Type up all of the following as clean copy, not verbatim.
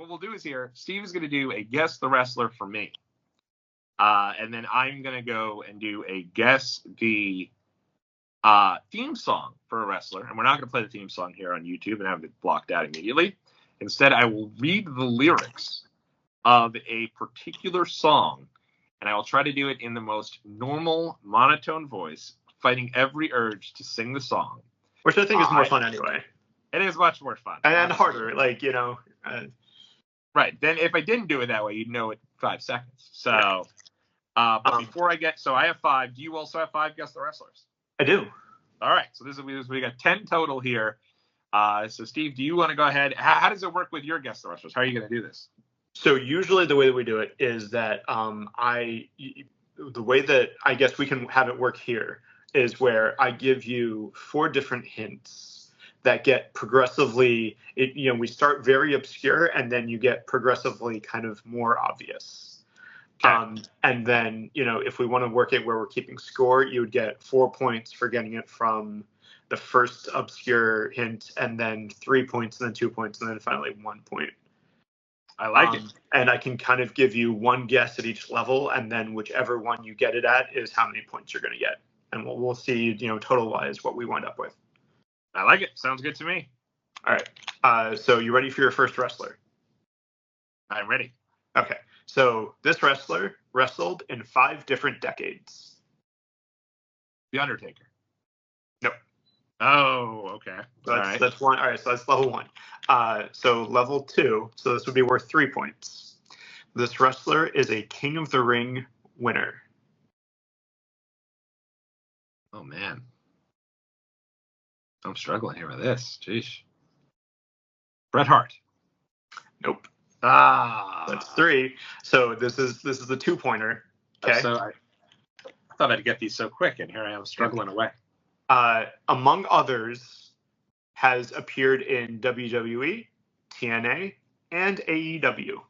what we'll do is here, Steve is going to do a Guess the Wrestler for me. And then I'm going to go and do a Guess the theme song for a wrestler. And we're not going to play the theme song here on YouTube and have it blocked out immediately. Instead, I will read the lyrics of a particular song, and I will try to do it in the most normal, monotone voice, fighting every urge to sing the song. Which I think is more fun anyway. It is much more fun. And harder, Right. Then if I didn't do it that way, you'd know it 5 seconds. So, but before I get, so I have 5. Do you also have 5 Guess the Wrestlers? I do. All right. So we got 10 total here. So Steve, do you want to go ahead? How does it work with your Guess the Wrestlers? How are you going to do this? So usually the way that we do it is that the way that I guess we can have it work here is where I give you 4 different hints that get progressively, we start very obscure and then you get progressively kind of more obvious. Okay. And then, if we want to work it where we're keeping score, you would get 4 points for getting it from the first obscure hint, and then 3 points, and then 2 points, and then finally 1 point. I like it. And I can kind of give you one guess at each level, and then whichever one you get it at is how many points you're going to get. And we'll see, total wise what we wind up with. I like it. Sounds good to me. All right. So you ready for your first wrestler? I'm ready. Okay. So this wrestler wrestled in 5 different decades. The Undertaker. Nope. Oh, okay. That's one. All right. So that's level 1. So level 2. So this would be worth 3 points. This wrestler is a King of the Ring winner. Oh, man. I'm struggling here with this. Jeez. Bret Hart. Nope. That's 3. So this is the 2-pointer. Okay. So I thought I'd get these so quick, and here I am struggling away. Among others, has appeared in WWE, TNA, and AEW.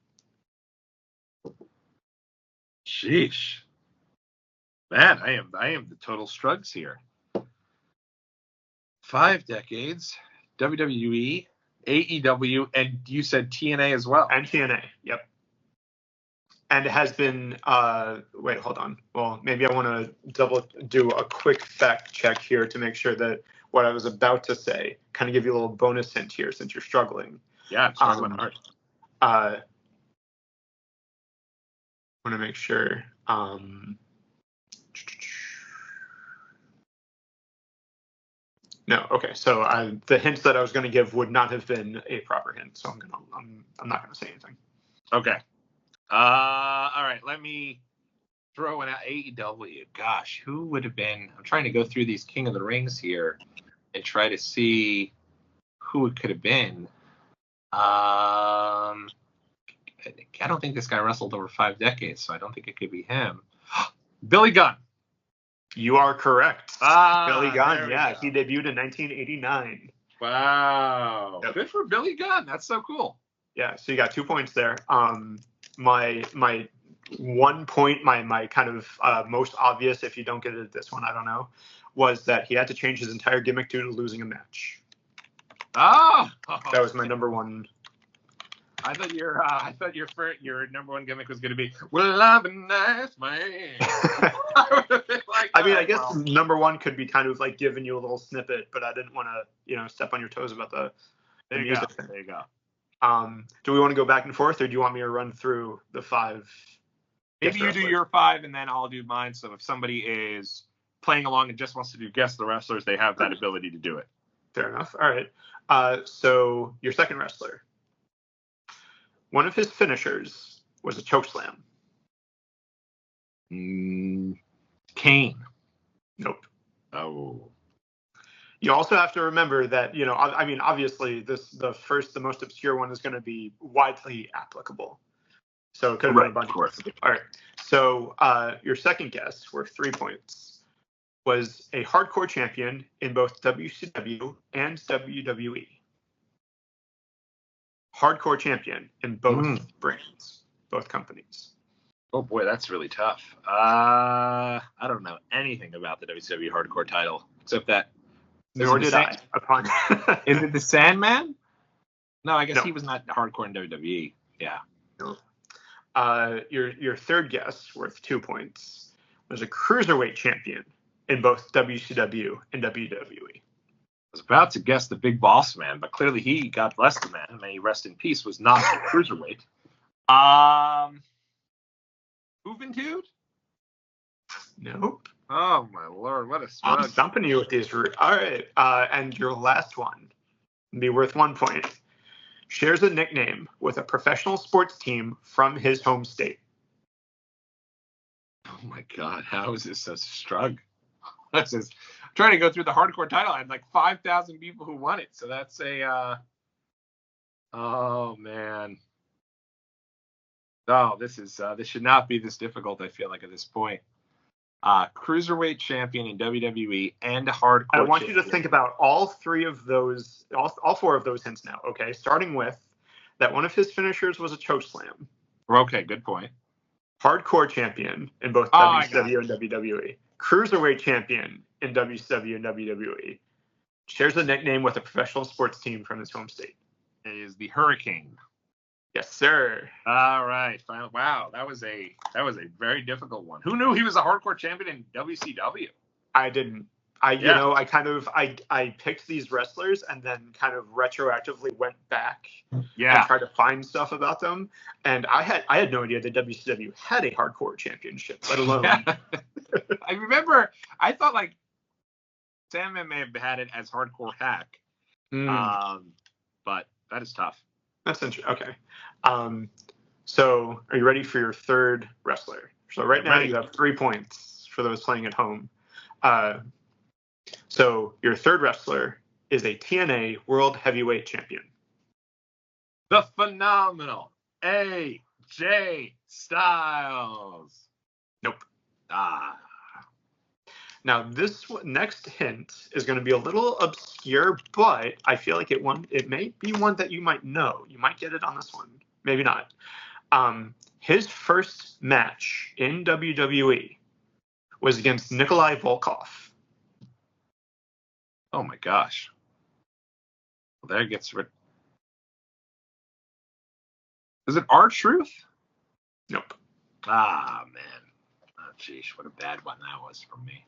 Sheesh. Man, I am the total strugs here. 5 decades, WWE, AEW, and you said TNA as well. And TNA, yep. And it has been, wait, hold on. Well, maybe I want to do a quick fact check here to make sure that what I was about to say, kind of give you a little bonus hint here since you're struggling. Yeah, I'm struggling hard. Want to make sure. No, okay. So the hints that I was going to give would not have been a proper hint, so I'm not going to say anything. Okay. All right. Let me throw in AEW. Gosh, who would have been? I'm trying to go through these King of the Rings here and try to see who it could have been. I don't think this guy wrestled over 5 decades, so I don't think it could be him. Billy Gunn. You are correct. Billy Gunn, yeah. He debuted in 1989. Wow. Yep. Good for Billy Gunn. That's so cool. Yeah, so you got 2 points there. My 1 point, my kind of most obvious, if you don't get it at this one, I don't know, was that he had to change his entire gimmick due to losing a match. Oh! That was my number 1. I thought your number 1 gimmick was going to be, well, I'm a nice man. I mean, I guess number 1 could be kind of like giving you a little snippet, but I didn't want to, step on your toes about the music. There you go. Do we want to go back and forth, or do you want me to run through the 5? Maybe you do your 5, and then I'll do mine. So if somebody is playing along and just wants to do Guess the Wrestlers, they have that ability to do it. Fair enough. All right. So your second wrestler. One of his finishers was a chokeslam. Kane. Nope. Oh. You also have to remember that, I mean, obviously the most obscure one is going to be widely applicable. So it could have been a bunch of course. All right. So your second guess, worth 3 points, was a hardcore champion in both WCW and WWE. Hardcore champion in both brands, both companies. Oh boy, that's really tough. I don't know anything about the WCW hardcore title, except that. Nor did I. Is it the Sandman? No, I guess he was not hardcore in WWE. Yeah. Your third guess, worth 2 points, was a cruiserweight champion in both WCW and WWE. I was about to guess the Big Boss Man, but clearly he, God bless the man, may he rest in peace, was not a cruiserweight. Juventud? Nope. Oh my lord, what a I'm smug. stumping you with these. All right, and your last one, be worth 1 point. Shares a nickname with a professional sports team from his home state. Oh my god, how is this so strug? This is I'm trying to go through the hardcore title. I had like 5,000 people who won it, so that's a oh man. Oh, this should not be this difficult, I feel like, at this point. Cruiserweight champion in WWE and hardcore I want champion. you to think about all three of those, all four of those hints now, okay? Starting with that one of his finishers was a chokeslam. Okay, good point. Hardcore champion in both WCW and WWE. Cruiserweight champion in WCW and WWE. Shares a nickname with a professional sports team from his home state. It is the Hurricane. Yes, sir. All right. Wow, that was a very difficult one. Who knew he was a hardcore champion in WCW? I didn't. I picked these wrestlers and then kind of retroactively went back and tried to find stuff about them. And I had no idea that WCW had a hardcore championship, let alone. I remember. I thought like Sandman may have had it as Hardcore Hack. But that is tough. That's interesting. Okay. So are you ready for your third wrestler? So right now you have 3 points for those playing at home. So your third wrestler is a TNA World Heavyweight Champion. The phenomenal AJ Styles. Nope. Now this next hint is going to be a little obscure, but I feel like it may be one that you might know. You might get it on this one. Maybe not. His first match in WWE was against Nikolai Volkov. Oh my gosh. Well, there gets rid. Is it R-Truth? Nope. Ah, man. Oh, geez, what a bad one that was for me.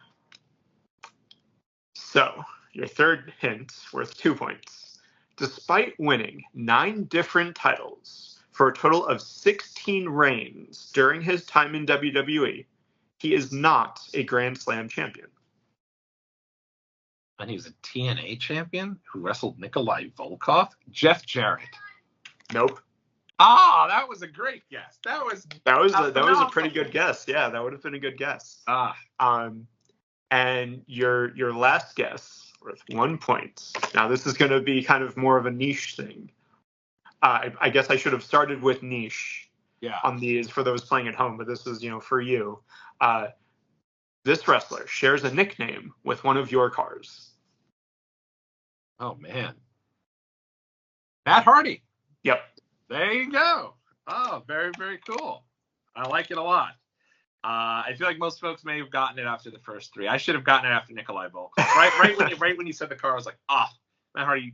So, your third hint, worth 2 points. Despite winning 9 different titles for a total of 16 reigns during his time in WWE, he is not a Grand Slam champion. And he was a TNA champion who wrestled Nikolai Volkov? Jeff Jarrett. Nope. That was a great guess. That was a pretty good guess. Yeah, that would have been a good guess. And your last guess, worth 1 point. Now this is going to be kind of more of a niche thing. I guess I should have started with niche on these for those playing at home, but this is for you. This wrestler shares a nickname with one of your cars. Oh man, Matt Hardy. Yep. There you go. Oh, very, very cool. I like it a lot. I feel like most folks may have gotten it after the first 3. I should have gotten it after Nikolai Volkov. Right when you said the car, I was like, Matt Hardy.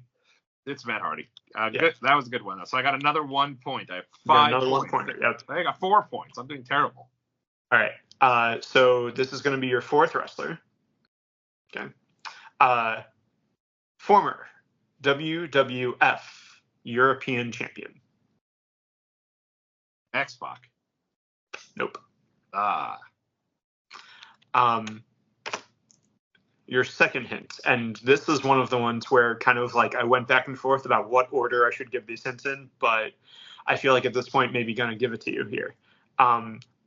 It's Matt Hardy. Good. That was a good one, though. So I got another 1 point. I have 5 another points. 1 point. Yep. I got 4 points. I'm doing terrible. All right. So this is going to be your fourth wrestler. Okay. Former WWF European champion. X-Pac. Nope. Your second hint, and this is one of the ones where kind of like I went back and forth about what order I should give these hints in, but I feel like at this point maybe gonna give it to you here.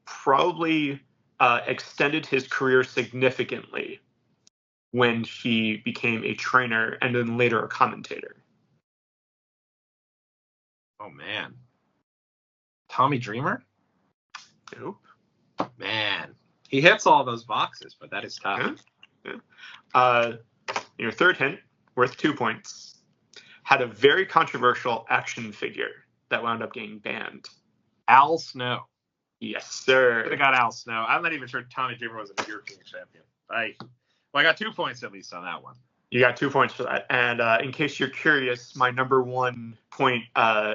Probably extended his career significantly when he became a trainer and then later a commentator. Oh man. Tommy Dreamer? Nope. Man, he hits all those boxes, but that is tough. Yeah. Your third hint, worth 2 points, had a very controversial action figure that wound up getting banned. Al Snow. Yes, sir. Could have got Al Snow. I'm not even sure Tommy Dreamer was a European champion. I got 2 points at least on that one. You got 2 points for that. And in case you're curious, my number 1 point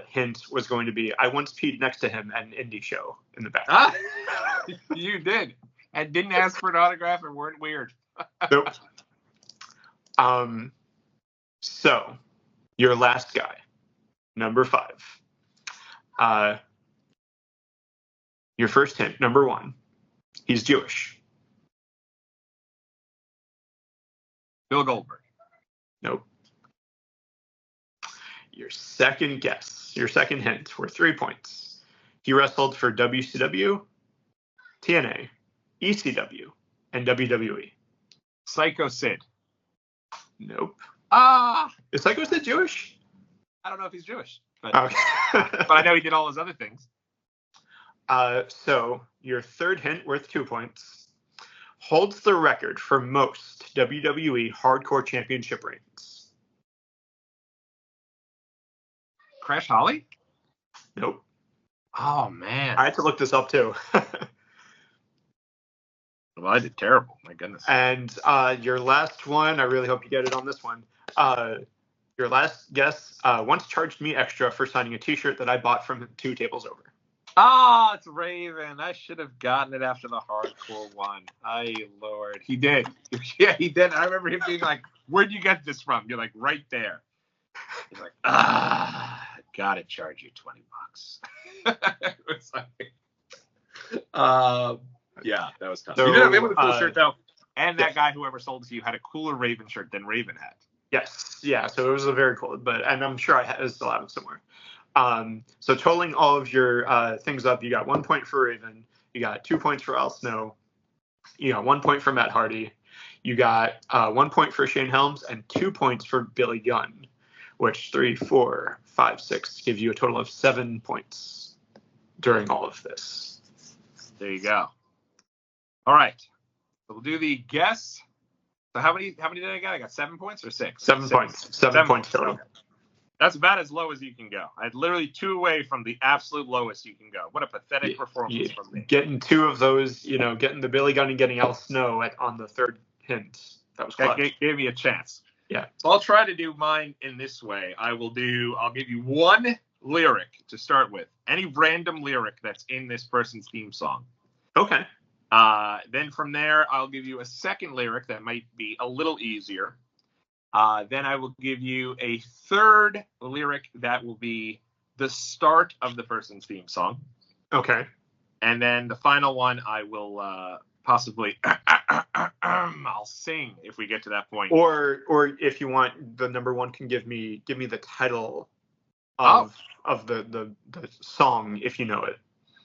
hint was going to be I once peed next to him at an indie show in the back. Ah, you did. And didn't ask for an autograph and weren't weird. Nope. So, your last guy, number 5. Your first hint, number 1. He's Jewish. Bill Goldberg. Nope. Your second guess, your second hint were 3 points. He wrestled for WCW, TNA, ECW, and WWE. Psycho Sid. Nope. Ah! Is Psycho Sid Jewish? I don't know if he's Jewish, but, Okay. but I know he did all his other things. So your third hint, worth 2 points, holds the record for most WWE Hardcore Championship reigns. Crash Holly? Nope. Oh, man. I had to look this up too. Well, I did terrible. My goodness. And your last one, I really hope you get it on this one. Your last guess once charged me extra for signing a T-shirt that I bought from him 2 tables over. Ah, it's Raven. I should have gotten it after the hardcore one. Aye, Lord. He did. Yeah, he did. I remember him being like, where'd you get this from? You're like, right there. He's like, gotta charge you $20. It was like, yeah, that was tough. So, you did have a cool shirt, though. And that yes. guy, whoever sold it to you, had a cooler Raven shirt than Raven had. Yes, yeah. So it was a very cool, and I'm sure I still have it somewhere. So totaling all of your things up, you got 1 point for Raven, you got 2 points for Al Snow, you got 1 point for Matt Hardy, you got 1 point for Shane Helms, and 2 points for Billy Gunn, which 3, 4, 5, 6 gives you a total of 7 points during all of this. There you go. All right. So we'll do the guess. So how many did I get? I got 7 points or 6? 7 points. 7 points total. Okay. That's about as low as you can go. I had literally 2 away from the absolute lowest you can go. What a pathetic performance from me. Getting 2 of those, getting the Billy Gunn and getting Al Snow on the third hint. That was clutch. That gave me a chance. Yeah. So I'll try to do mine in this way. I'll give you 1 lyric to start with. Any random lyric that's in this person's theme song. Okay. Then from there, I'll give you a second lyric that might be a little easier. Then I will give you a third lyric that will be the start of the person's theme song. Okay. And then the final one, I will possibly I'll sing if we get to that point. Or if you want, the number 1 can give me the title of the song if you know it.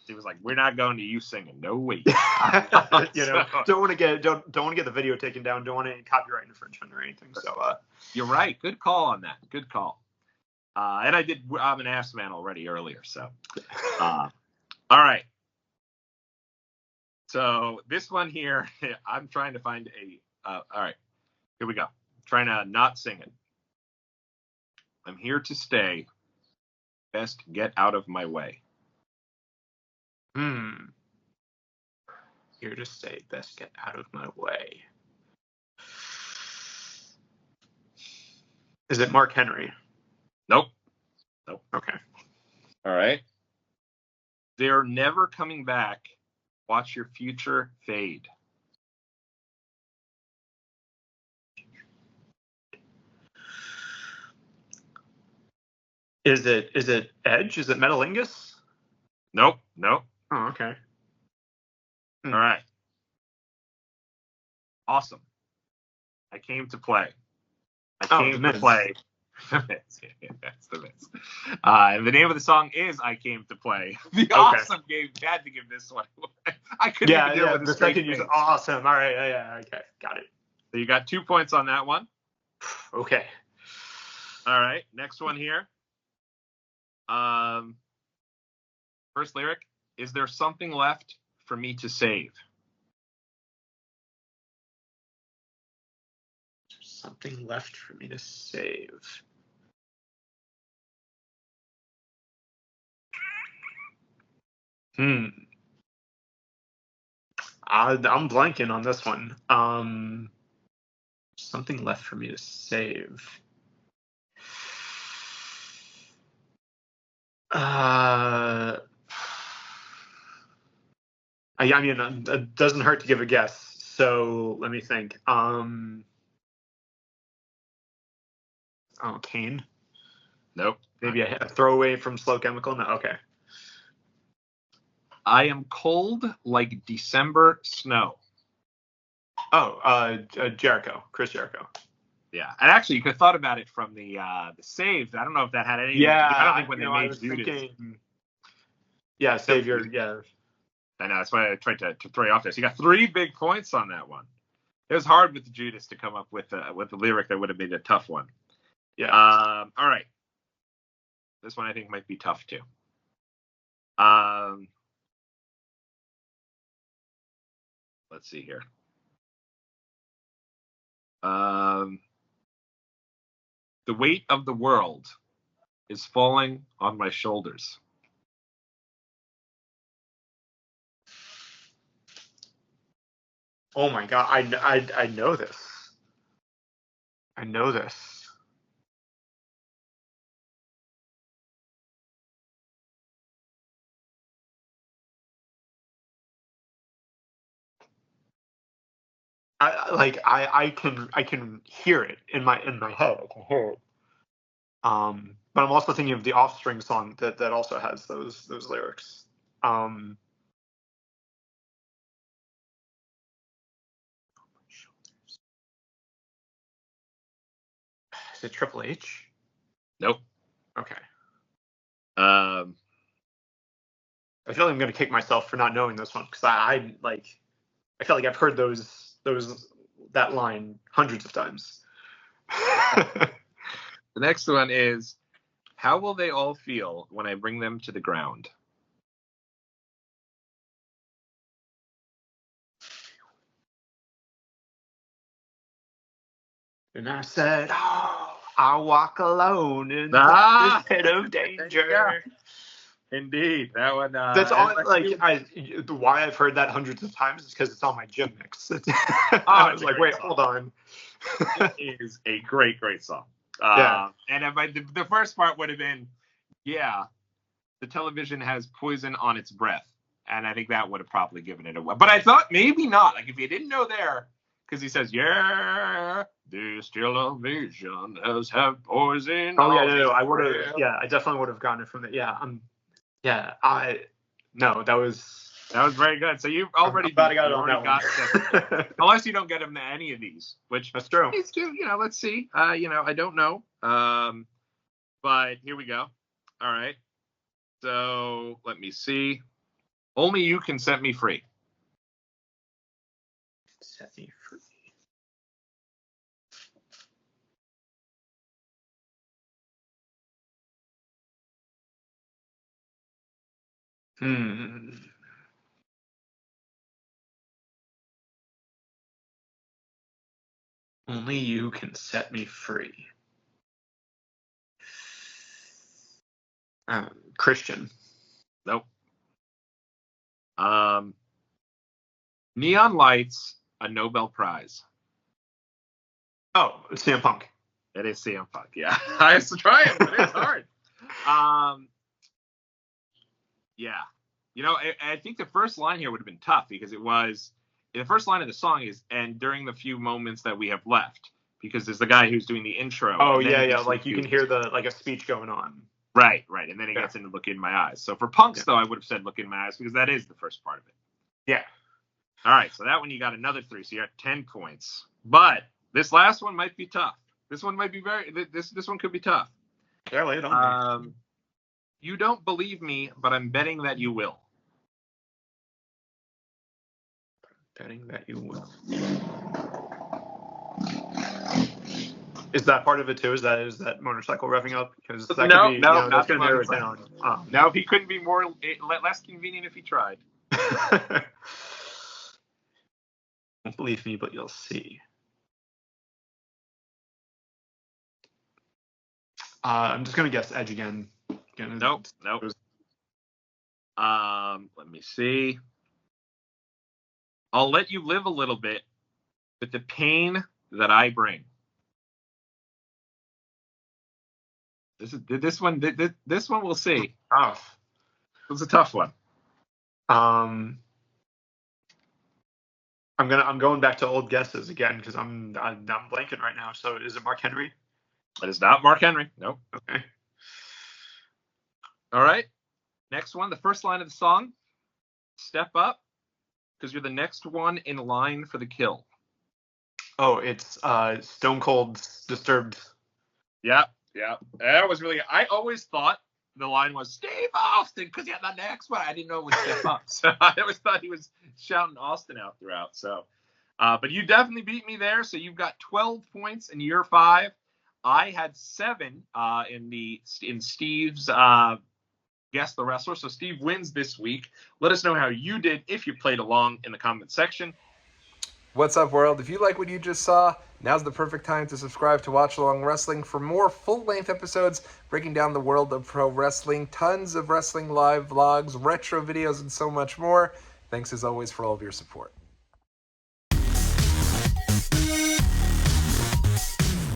He was like, "We're not going to you singing, no way." Don't want to get the video taken down. Don't want any copyright infringement or anything. So you're right. Good call on that. Good call. And I'm an ass man already earlier. So, all right. So this one here, I'm trying to find all right. Here we go. I'm trying to not sing it. I'm here to stay. Best get out of my way. Here to stay. Best get out of my way. Is it Mark Henry? Nope. Okay. All right. They're never coming back. Watch your future fade. Is it Edge? Is it Metalingus? Nope. Oh, okay. All right. Awesome. I came to play. I came to play. The Miz. Yeah, that's the Miz. And the name of the song is "I Came to Play." The awesome game had to give this one away. I couldn't even deal with the second use. Awesome. All right. Yeah. Okay. Got it. So you got 2 points on that one. Okay. All right. Next one here. First lyric: is there something left for me to save? Something left for me to save. I'm blanking on this one. something left for me to save. I mean, it doesn't hurt to give a guess. So let me think. Kane. Nope. Maybe a throwaway from Slow Chemical. No, okay. I am cold like December snow. Oh, Jericho, Chris Jericho. Yeah, and actually, you could have thought about it from the save. I don't know if that had anything. Yeah, I don't think when they I made was Judas. thinking, yeah, Savior. Yeah. I know that's why I tried to throw you off there. So you got 3 big points on that one. It was hard with the Judas to come up with the lyric that would have been a tough one. Yeah. All right. This one I think might be tough too. Let's see here. The weight of the world is falling on my shoulders. Oh my God, I know this. I know this. I can hear it in my head. I can hear it. But I'm also thinking of the Offspring song that also has those lyrics. Is it Triple H? Nope. Okay. I I feel like I'm gonna kick myself for not knowing this one because I feel like I've heard that line hundreds of times. The next one is, how will they all feel when I bring them to the ground? And I said, oh, I'll walk alone in this pit of danger. Indeed, that one. That's all. Why I've heard that hundreds of times is because it's on my gym mix. I was like, wait, song. Hold on. It is a great song. Yeah. And if the first part would have been, yeah, the television has poison on its breath, and I think that would have probably given it away. But I thought maybe not. Like if you didn't know there, because he says, yeah, this television has had poison. Oh yeah, no, I would have. Yeah, I definitely would have gotten it from the. Yeah, no, that was very good. So you've already got it on that one. Unless you don't get him to any of these, which that's true. Let's see. I don't know. But here we go. All right. So let me see. Only you can set me free. Set me free. Only you can set me free. Christian. Nope. Neon Lights, a Nobel Prize. Oh, CM Punk. It is CM Punk. Yeah, I have to try it, but it's hard. Yeah. I think the first line here would have been tough because it was the first line of the song is, and during the few moments that we have left, because there's the guy who's doing the intro. Oh yeah. Like you can hear a speech going on. Right. And then it gets into Look in My Eyes. So for Punks, though, I would have said Look in My Eyes because that is the first part of it. Yeah. All right. So that one you got another 3. So you got 10 points. But this last one might be tough. This one might be this one could be tough. Yeah, lay it on me. You don't believe me, but I'm betting that you will. Betting that you will. Is that part of it too? Is that motorcycle revving up? Because that could be, that's going to narrow it down. No, he couldn't be less convenient if he tried. Don't believe me, but you'll see. I'm just going to guess Edge again. Nope. Let me see. I'll let you live a little bit, but the pain that I bring. This one we'll see. Tough. It was a tough one. I'm going back to old guesses again because I'm blanking right now. So is it Mark Henry? It is not Mark Henry. Nope. Okay. All right. Next one. The first line of the song. Step up, because you're the next one in line for the kill. Oh, it's Stone Cold's Disturbed. Yeah. I always thought the line was Steve Austin because he had the next one. I didn't know it was Step Up, so I always thought he was shouting Austin out throughout. So, but you definitely beat me there. So you've got 12 points in year 5. I had 7 in Steve's Guess the Wrestler. So Steve wins this week. Let us know how you did if you played along in the comment section. What's up, world? If you like what you just saw, now's the perfect time to subscribe to Watchalong Wrestling for more full-length episodes breaking down the world of pro wrestling, tons of wrestling live vlogs, retro videos, and so much more. Thanks as always for all of your support.